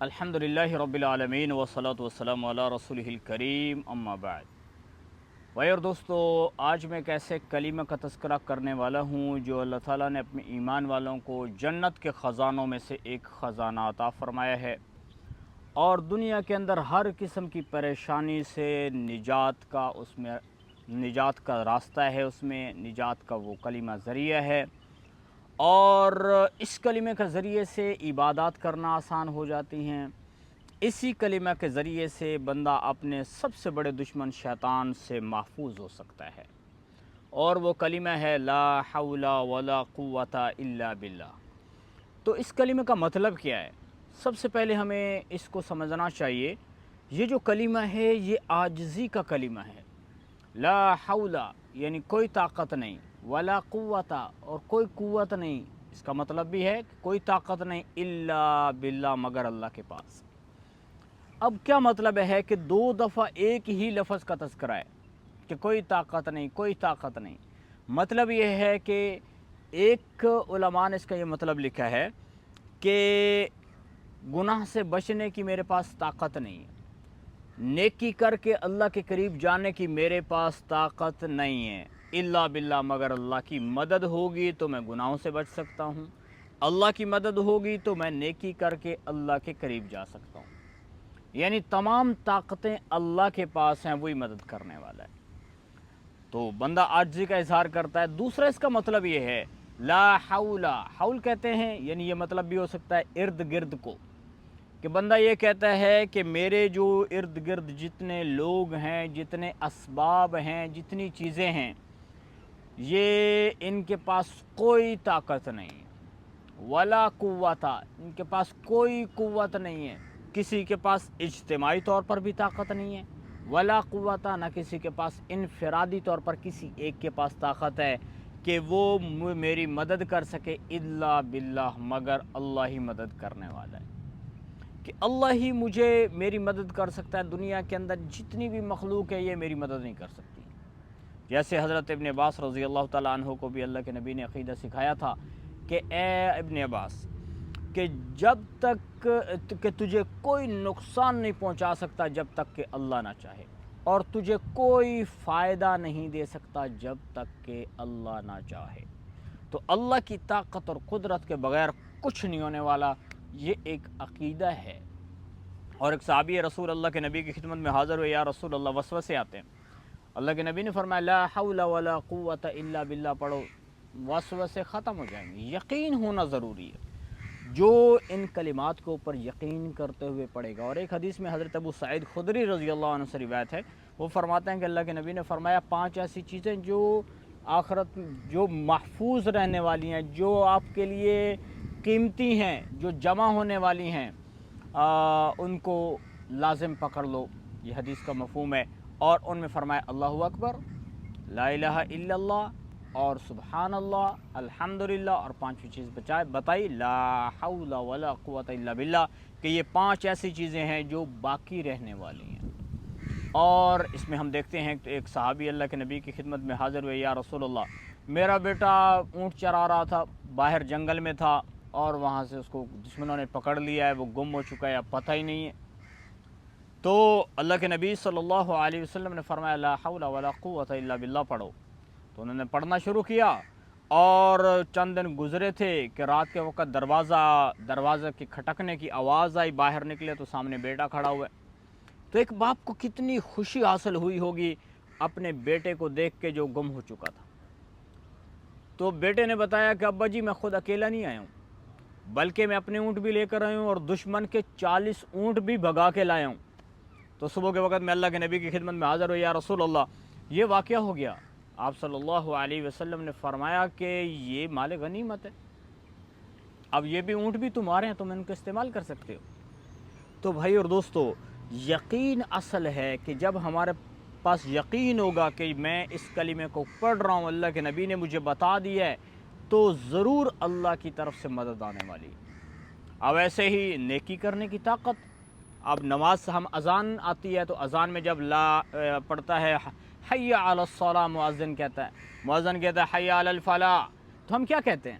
الحمدللہ رب العالمین والصلاة والسلام علی رسولہ الکریم اما بعد۔ بھائی اور دوستو، آج میں ایک ایسے کلمہ کا تذکرہ کرنے والا ہوں جو اللہ تعالیٰ نے اپنے ایمان والوں کو جنت کے خزانوں میں سے ایک خزانہ عطا فرمایا ہے، اور دنیا کے اندر ہر قسم کی پریشانی سے نجات کا راستہ ہے، اس میں نجات کا وہ کلمہ ذریعہ ہے، اور اس کلمے کے ذریعے سے عبادات کرنا آسان ہو جاتی ہیں۔ اسی کلمہ کے ذریعے سے بندہ اپنے سب سے بڑے دشمن شیطان سے محفوظ ہو سکتا ہے، اور وہ کلمہ ہے لا حول ولا قوت الا باللہ۔ تو اس کلمے کا مطلب کیا ہے؟ سب سے پہلے ہمیں اس کو سمجھنا چاہیے۔ یہ جو کلمہ ہے یہ عاجزی کا کلمہ ہے۔ لا حول یعنی کوئی طاقت نہیں، ولا قوت اور کوئی قوت نہیں، اس کا مطلب بھی ہے کہ کوئی طاقت نہیں، الا باللہ مگر اللہ کے پاس۔ اب کیا مطلب ہے کہ دو دفعہ ایک ہی لفظ کا تذکرہ ہے کہ کوئی طاقت نہیں، کوئی طاقت نہیں؟ مطلب یہ ہے کہ ایک علماء نے اس کا یہ مطلب لکھا ہے کہ گناہ سے بچنے کی میرے پاس طاقت نہیں ہے، نیکی کر کے اللہ کے قریب جانے کی میرے پاس طاقت نہیں ہے، الا باللہ مگر اللہ کی مدد ہوگی تو میں گناہوں سے بچ سکتا ہوں، اللہ کی مدد ہوگی تو میں نیکی کر کے اللہ کے قریب جا سکتا ہوں۔ یعنی تمام طاقتیں اللہ کے پاس ہیں، وہی مدد کرنے والا ہے۔ تو بندہ عاجزی کا اظہار کرتا ہے۔ دوسرا اس کا مطلب یہ ہے لا حول، حول کہتے ہیں یعنی یہ مطلب بھی ہو سکتا ہے ارد گرد کو، کہ بندہ یہ کہتا ہے کہ میرے جو ارد گرد جتنے لوگ ہیں، جتنے اسباب ہیں، جتنی چیزیں ہیں، یہ ان کے پاس کوئی طاقت نہیں، ولا قوت، ان کے پاس کوئی قوت نہیں ہے، کسی کے پاس اجتماعی طور پر بھی طاقت نہیں ہے، ولا قوت نہ کسی کے پاس انفرادی طور پر کسی ایک کے پاس طاقت ہے کہ وہ میری مدد کر سکے، الا باللہ مگر اللہ ہی مدد کرنے والا ہے، کہ اللہ ہی میری مدد کر سکتا ہے۔ دنیا کے اندر جتنی بھی مخلوق ہے یہ میری مدد نہیں کر سکتی۔ جیسے حضرت ابن عباس رضی اللہ تعالیٰ عنہ کو بھی اللہ کے نبی نے عقیدہ سکھایا تھا کہ اے ابن عباس، کہ جب تک کہ تجھے کوئی نقصان نہیں پہنچا سکتا جب تک کہ اللہ نہ چاہے، اور تجھے کوئی فائدہ نہیں دے سکتا جب تک کہ اللہ نہ چاہے۔ تو اللہ کی طاقت اور قدرت کے بغیر کچھ نہیں ہونے والا، یہ ایک عقیدہ ہے۔ اور ایک صحابی رسول اللہ کے نبی کی خدمت میں حاضر ہوئے، یا رسول اللہ وسوسے آتے ہیں۔ اللہ کے نبی نے فرمایا لا حول ولا قوت الا باللہ پڑھو، وسوسے ختم ہو جائیں گے۔ یقین ہونا ضروری ہے، جو ان کلمات کے اوپر یقین کرتے ہوئے پڑھے گا۔ اور ایک حدیث میں حضرت ابو سعید خدری رضی اللہ عنہ سے روایت ہے، وہ فرماتے ہیں کہ اللہ کے نبی نے فرمایا 5 ایسی چیزیں جو آخرت جو محفوظ رہنے والی ہیں، جو آپ کے لیے قیمتی ہیں، جو جمع ہونے والی ہیں، ان کو لازم پکڑ لو۔ یہ حدیث کا مفہوم ہے۔ اور ان میں فرمایا اللہ اکبر، لا الہ الا اللہ، اور سبحان اللہ، الحمدللہ، اور 5ویں چیز بتائی لا حول ولا قوت الا باللہ، کہ یہ 5 ایسی چیزیں ہیں جو باقی رہنے والی ہیں۔ اور اس میں ہم دیکھتے ہیں کہ ایک صحابی اللہ کے نبی کی خدمت میں حاضر ہوئے، یا رسول اللہ میرا بیٹا اونٹ چرا رہا تھا، باہر جنگل میں تھا، اور وہاں سے اس کو دشمنوں نے پکڑ لیا ہے، وہ گم ہو چکا ہے، اب پتہ ہی نہیں ہے۔ تو اللہ کے نبی صلی اللہ علیہ وسلم نے فرمایا لا حول ولا قوت الا باللہ پڑھو۔ تو انہوں نے پڑھنا شروع کیا، اور چند دن گزرے تھے کہ رات کے وقت دروازہ کی کھٹکنے کی آواز آئی، باہر نکلے تو سامنے بیٹا کھڑا ہوا ہے۔ تو ایک باپ کو کتنی خوشی حاصل ہوئی ہوگی اپنے بیٹے کو دیکھ کے جو گم ہو چکا تھا۔ تو بیٹے نے بتایا کہ ابا جی میں خود اکیلا نہیں آیا ہوں، بلکہ میں اپنے اونٹ بھی لے کر آیا ہوں، اور دشمن کے 40 اونٹ بھی بھگا کے لایا ہوں۔ تو صبح کے وقت میں اللہ کے نبی کی خدمت میں حاضر ہوئی، یا رسول اللہ یہ واقعہ ہو گیا۔ آپ صلی اللہ علیہ وسلم نے فرمایا کہ یہ مال غنیمت ہے، اب یہ بھی اونٹ بھی تمہارے ہیں، تم ان کو استعمال کر سکتے ہو۔ تو بھائی اور دوستو، یقین اصل ہے کہ جب ہمارے پاس یقین ہوگا کہ میں اس کلمے کو پڑھ رہا ہوں، اللہ کے نبی نے مجھے بتا دیا ہے، تو ضرور اللہ کی طرف سے مدد آنے والی ہے۔ اب ایسے ہی نیکی کرنے کی طاقت، اب نماز ہم اذان آتی ہے تو اذان میں جب پڑھتا ہے حی علی الصلاۃ، مؤذن کہتا ہے حی علی الفلاح، تو ہم کیا کہتے ہیں؟